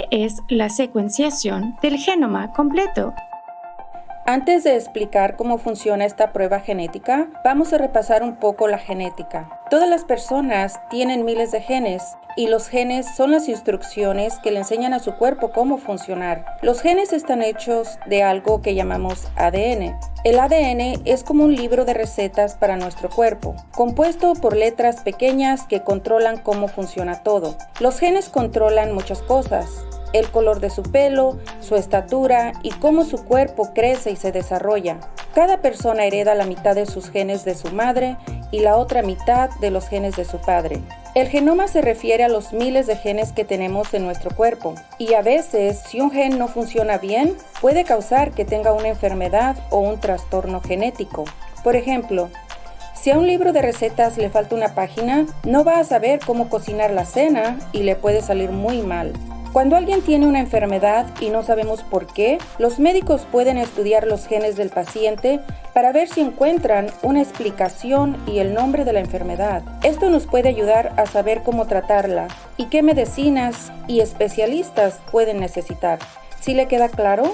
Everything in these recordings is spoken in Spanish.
¿Qué es la secuenciación del genoma completo? Antes de explicar cómo funciona esta prueba genética, vamos a repasar un poco la genética. Todas las personas tienen miles de genes y los genes son las instrucciones que le enseñan a su cuerpo cómo funcionar. Los genes están hechos de algo que llamamos ADN. El ADN es como un libro de recetas para nuestro cuerpo, compuesto por letras pequeñas que controlan cómo funciona todo. Los genes controlan muchas cosas: el color de su pelo, su estatura y cómo su cuerpo crece y se desarrolla. Cada persona hereda la mitad de sus genes de su madre y la otra mitad de los genes de su padre. El genoma se refiere a los miles de genes que tenemos en nuestro cuerpo y a veces, si un gen no funciona bien, puede causar que tenga una enfermedad o un trastorno genético. Por ejemplo, si a un libro de recetas le falta una página, no va a saber cómo cocinar la cena y le puede salir muy mal. Cuando alguien tiene una enfermedad y no sabemos por qué, los médicos pueden estudiar los genes del paciente para ver si encuentran una explicación y el nombre de la enfermedad. Esto nos puede ayudar a saber cómo tratarla y qué medicinas y especialistas pueden necesitar. ¿Sí le queda claro?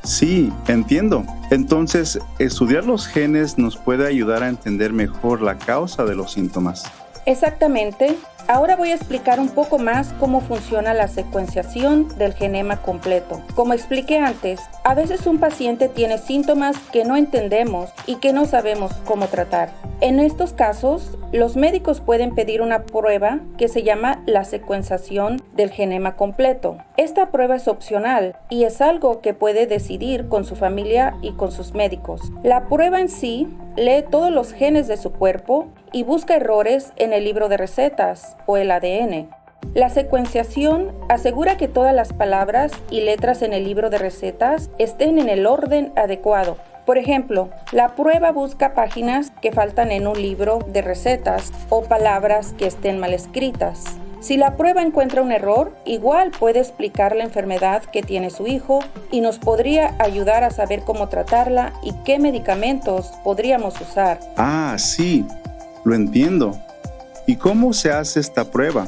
Sí, entiendo. Entonces, estudiar los genes nos puede ayudar a entender mejor la causa de los síntomas. Exactamente. Ahora voy a explicar un poco más cómo funciona la secuenciación del genoma completo. Como expliqué antes, a veces un paciente tiene síntomas que no entendemos y que no sabemos cómo tratar. En estos casos, los médicos pueden pedir una prueba que se llama la secuenciación del genoma completo. Esta prueba es opcional y es algo que puede decidir con su familia y con sus médicos. La prueba en sí lee todos los genes de su cuerpo y busca errores en el libro de recetas o el ADN. La secuenciación asegura que todas las palabras y letras en el libro de recetas estén en el orden adecuado. Por ejemplo, la prueba busca páginas que faltan en un libro de recetas o palabras que estén mal escritas. Si la prueba encuentra un error, igual puede explicar la enfermedad que tiene su hijo y nos podría ayudar a saber cómo tratarla y qué medicamentos podríamos usar. Ah, sí, lo entiendo. ¿Y cómo se hace esta prueba?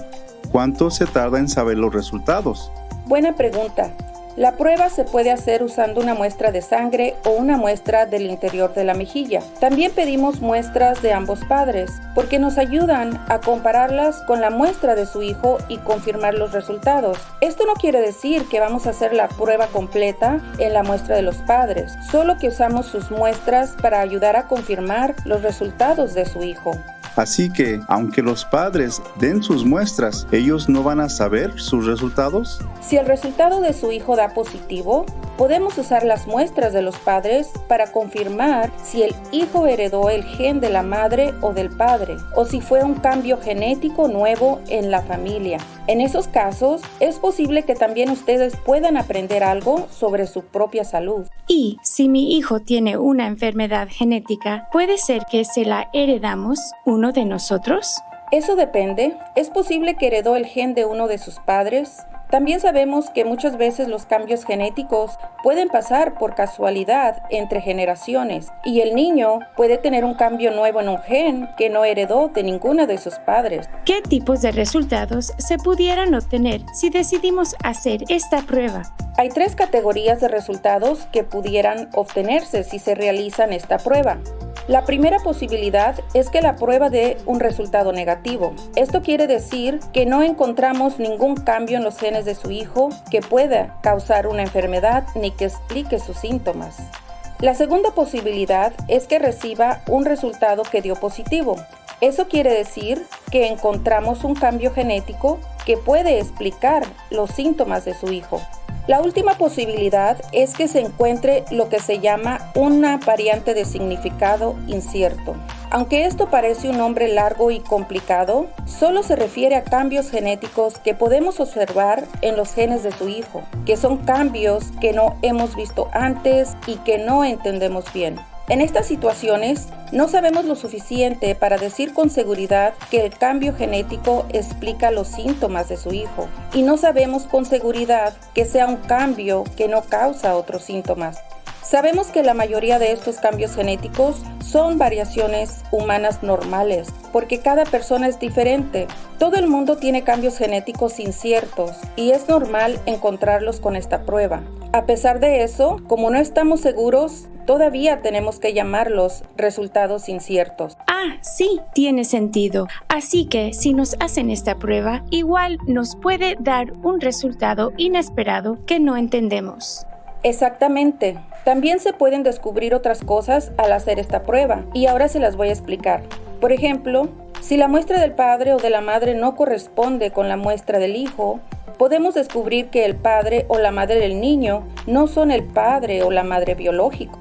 ¿Cuánto se tarda en saber los resultados? Buena pregunta. La prueba se puede hacer usando una muestra de sangre o una muestra del interior de la mejilla. También pedimos muestras de ambos padres, porque nos ayudan a compararlas con la muestra de su hijo y confirmar los resultados. Esto no quiere decir que vamos a hacer la prueba completa en la muestra de los padres, solo que usamos sus muestras para ayudar a confirmar los resultados de su hijo. Así que, aunque los padres den sus muestras, ¿ellos no van a saber sus resultados? Si el resultado de su hijo da positivo, podemos usar las muestras de los padres para confirmar si el hijo heredó el gen de la madre o del padre, o si fue un cambio genético nuevo en la familia. En esos casos, es posible que también ustedes puedan aprender algo sobre su propia salud. Y si mi hijo tiene una enfermedad genética, ¿puede ser que se la heredamos uno de nosotros? Eso depende. Es posible que heredó el gen de uno de sus padres. También sabemos que muchas veces los cambios genéticos pueden pasar por casualidad entre generaciones y el niño puede tener un cambio nuevo en un gen que no heredó de ninguno de sus padres. ¿Qué tipos de resultados se pudieran obtener si decidimos hacer esta prueba? Hay 3 categorías de resultados que pudieran obtenerse si se realizan esta prueba. La primera posibilidad es que la prueba dé un resultado negativo. Esto quiere decir que no encontramos ningún cambio en los genes de su hijo que pueda causar una enfermedad ni que explique sus síntomas. La segunda posibilidad es que reciba un resultado que dio positivo. Eso quiere decir que encontramos un cambio genético que puede explicar los síntomas de su hijo. La última posibilidad es que se encuentre lo que se llama una variante de significado incierto. Aunque esto parece un nombre largo y complicado, solo se refiere a cambios genéticos que podemos observar en los genes de su hijo, que son cambios que no hemos visto antes y que no entendemos bien. En estas situaciones, no sabemos lo suficiente para decir con seguridad que el cambio genético explica los síntomas de su hijo, y no sabemos con seguridad que sea un cambio que no causa otros síntomas. Sabemos que la mayoría de estos cambios genéticos son variaciones humanas normales, porque cada persona es diferente. Todo el mundo tiene cambios genéticos inciertos y es normal encontrarlos con esta prueba. A pesar de eso, como no estamos seguros, todavía tenemos que llamarlos resultados inciertos. Ah, sí, tiene sentido. Así que si nos hacen esta prueba, igual nos puede dar un resultado inesperado que no entendemos. Exactamente. También se pueden descubrir otras cosas al hacer esta prueba, y ahora se las voy a explicar. Por ejemplo, si la muestra del padre o de la madre no corresponde con la muestra del hijo, podemos descubrir que el padre o la madre del niño no son el padre o la madre biológico.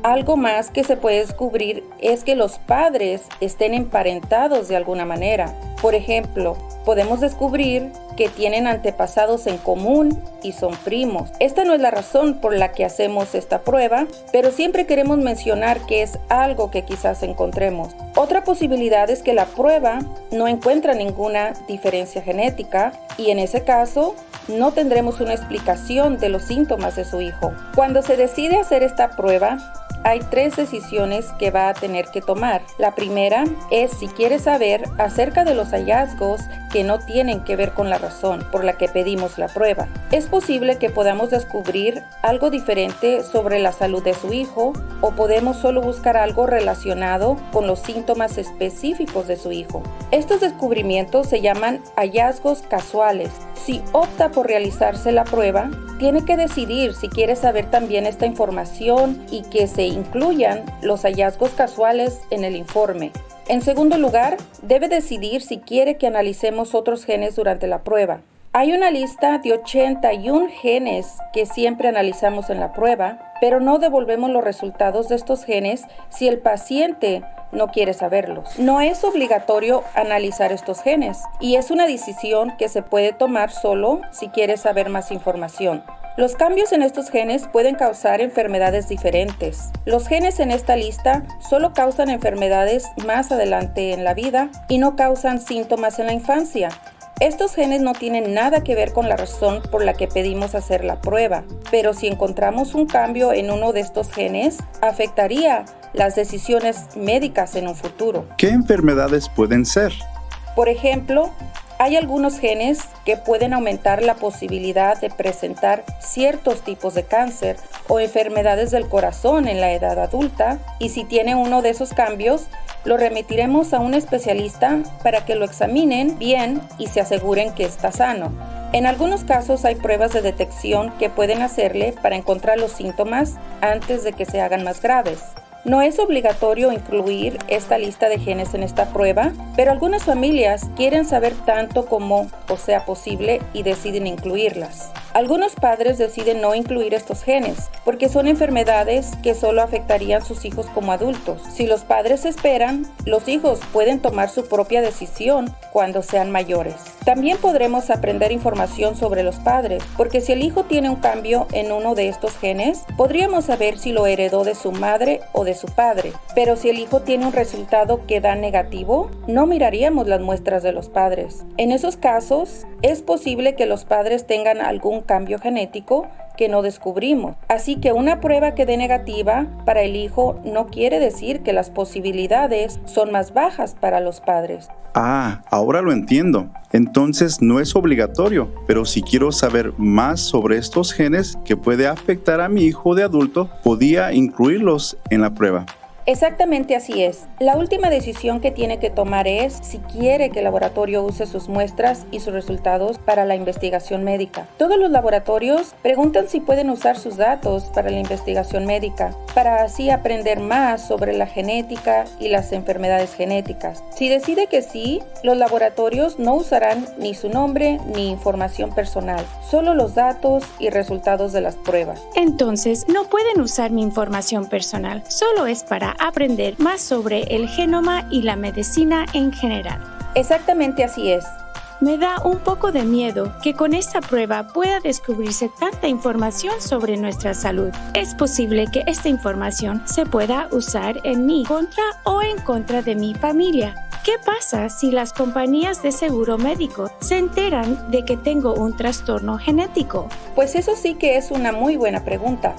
Algo más que se puede descubrir es que los padres estén emparentados de alguna manera. Por ejemplo, podemos descubrir que tienen antepasados en común y son primos. Esta no es la razón por la que hacemos esta prueba, pero siempre queremos mencionar que es algo que quizás encontremos. Otra posibilidad es que la prueba no encuentra ninguna diferencia genética y en ese caso no tendremos una explicación de los síntomas de su hijo. Cuando se decide hacer esta prueba, hay 3 decisiones que va a tener que tomar. La primera es si quiere saber acerca de los hallazgos que no tienen que ver con la razón por la que pedimos la prueba. Es posible que podamos descubrir algo diferente sobre la salud de su hijo o podemos solo buscar algo relacionado con los síntomas específicos de su hijo. Estos descubrimientos se llaman hallazgos casuales. Si opta por realizarse la prueba, tiene que decidir si quiere saber también esta información y que se incluyan los hallazgos casuales en el informe. En segundo lugar, debe decidir si quiere que analicemos otros genes durante la prueba. Hay una lista de 81 genes que siempre analizamos en la prueba, pero no devolvemos los resultados de estos genes si el paciente no quiere saberlos. No es obligatorio analizar estos genes y es una decisión que se puede tomar solo si quiere saber más información. Los cambios en estos genes pueden causar enfermedades diferentes. Los genes en esta lista solo causan enfermedades más adelante en la vida y no causan síntomas en la infancia. Estos genes no tienen nada que ver con la razón por la que pedimos hacer la prueba, pero si encontramos un cambio en uno de estos genes, afectaría las decisiones médicas en un futuro. ¿Qué enfermedades pueden ser? Por ejemplo, hay algunos genes que pueden aumentar la posibilidad de presentar ciertos tipos de cáncer o enfermedades del corazón en la edad adulta, y si tiene uno de esos cambios, lo remitiremos a un especialista para que lo examinen bien y se aseguren que está sano. En algunos casos hay pruebas de detección que pueden hacerle para encontrar los síntomas antes de que se hagan más graves. No es obligatorio incluir esta lista de genes en esta prueba, pero algunas familias quieren saber tanto como sea posible y deciden incluirlas. Algunos padres deciden no incluir estos genes porque son enfermedades que solo afectarían a sus hijos como adultos. Si los padres esperan, los hijos pueden tomar su propia decisión cuando sean mayores. También podremos aprender información sobre los padres, porque si el hijo tiene un cambio en uno de estos genes, podríamos saber si lo heredó de su madre o de su padre. Pero si el hijo tiene un resultado que da negativo, no miraríamos las muestras de los padres. En esos casos, es posible que los padres tengan algún cambio genético que no descubrimos. Así que una prueba que dé negativa para el hijo no quiere decir que las posibilidades son más bajas para los padres. Ah, ahora lo entiendo. Entonces no es obligatorio, pero si quiero saber más sobre estos genes que puede afectar a mi hijo de adulto, podía incluirlos en la prueba. Exactamente así es. La última decisión que tiene que tomar es si quiere que el laboratorio use sus muestras y sus resultados para la investigación médica. Todos los laboratorios preguntan si pueden usar sus datos para la investigación médica, para así aprender más sobre la genética y las enfermedades genéticas. Si decide que sí, los laboratorios no usarán ni su nombre ni información personal, solo los datos y resultados de las pruebas. Entonces, no pueden usar mi información personal, solo es para aprender más sobre el genoma y la medicina en general. Exactamente así es. Me da un poco de miedo que con esta prueba pueda descubrirse tanta información sobre nuestra salud. Es posible que esta información se pueda usar en mi contra o en contra de mi familia. ¿Qué pasa si las compañías de seguro médico se enteran de que tengo un trastorno genético? Pues eso sí que es una muy buena pregunta.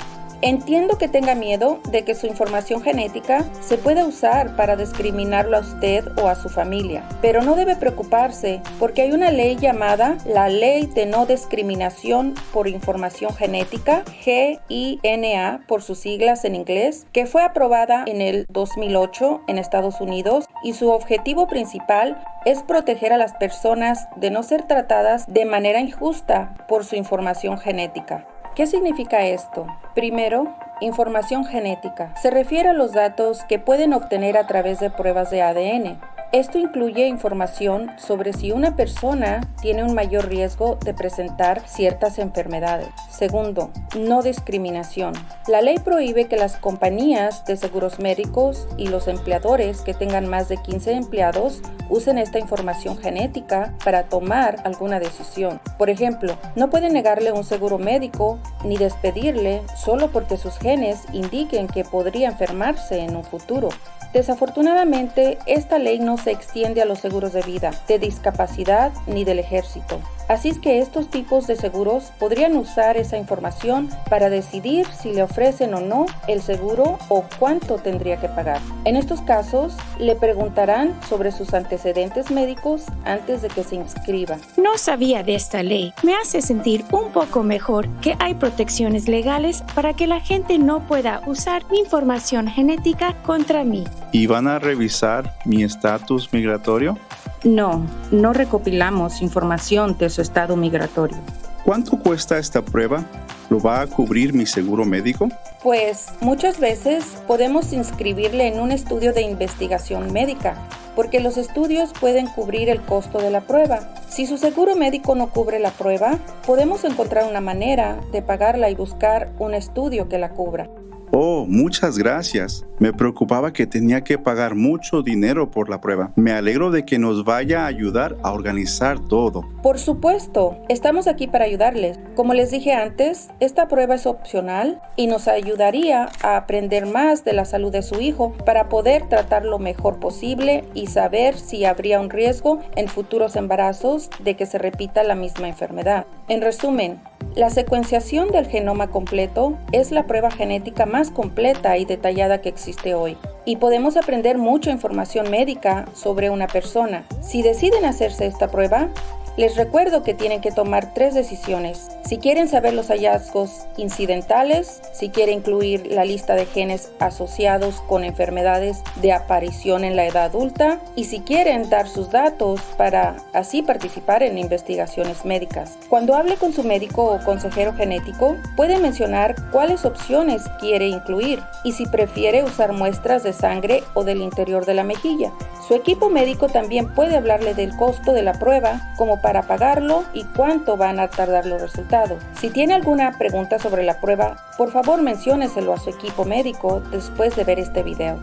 Entiendo que tenga miedo de que su información genética se pueda usar para discriminarlo a usted o a su familia, pero no debe preocuparse porque hay una ley llamada la Ley de No Discriminación por Información Genética, GINA por sus siglas en inglés, que fue aprobada en el 2008 en Estados Unidos y su objetivo principal es proteger a las personas de no ser tratadas de manera injusta por su información genética. ¿Qué significa esto? Primero, información genética. Se refiere a los datos que pueden obtener a través de pruebas de ADN. Esto incluye información sobre si una persona tiene un mayor riesgo de presentar ciertas enfermedades. Segundo, no discriminación. La ley prohíbe que las compañías de seguros médicos y los empleadores que tengan más de 15 empleados usen esta información genética para tomar alguna decisión. Por ejemplo, no pueden negarle un seguro médico ni despedirle solo porque sus genes indiquen que podría enfermarse en un futuro. Desafortunadamente, esta ley no se extiende a los seguros de vida, de discapacidad ni del ejército. Así es que estos tipos de seguros podrían usar esa información para decidir si le ofrecen o no el seguro o cuánto tendría que pagar. En estos casos, le preguntarán sobre sus antecedentes médicos antes de que se inscriba. No sabía de esta ley. Me hace sentir un poco mejor que hay protecciones legales para que la gente no pueda usar mi información genética contra mí. ¿Y van a revisar mi estatus migratorio? No recopilamos información de su estado migratorio. ¿Cuánto cuesta esta prueba? ¿Lo va a cubrir mi seguro médico? Pues muchas veces podemos inscribirle en un estudio de investigación médica, porque los estudios pueden cubrir el costo de la prueba. Si su seguro médico no cubre la prueba, podemos encontrar una manera de pagarla y buscar un estudio que la cubra. Oh, muchas gracias. Me preocupaba que tenía que pagar mucho dinero por la prueba. Me alegro de que nos vaya a ayudar a organizar todo. Por supuesto, estamos aquí para ayudarles. Como les dije antes, esta prueba es opcional y nos ayudaría a aprender más de la salud de su hijo para poder tratar lo mejor posible y saber si habría un riesgo en futuros embarazos de que se repita la misma enfermedad. En resumen, la secuenciación del genoma completo es la prueba genética más completa y detallada que existe hoy. Y podemos aprender mucha información médica sobre una persona. Si deciden hacerse esta prueba, les recuerdo que tienen que tomar 3 decisiones. Si quieren saber los hallazgos incidentales, si quieren incluir la lista de genes asociados con enfermedades de aparición en la edad adulta y si quieren dar sus datos para así participar en investigaciones médicas. Cuando hable con su médico o consejero genético, puede mencionar cuáles opciones quiere incluir y si prefiere usar muestras de sangre o del interior de la mejilla. Su equipo médico también puede hablarle del costo de la prueba, como para pagarlo y cuánto van a tardar los resultados. Si tiene alguna pregunta sobre la prueba, por favor mencióneselo a su equipo médico después de ver este video.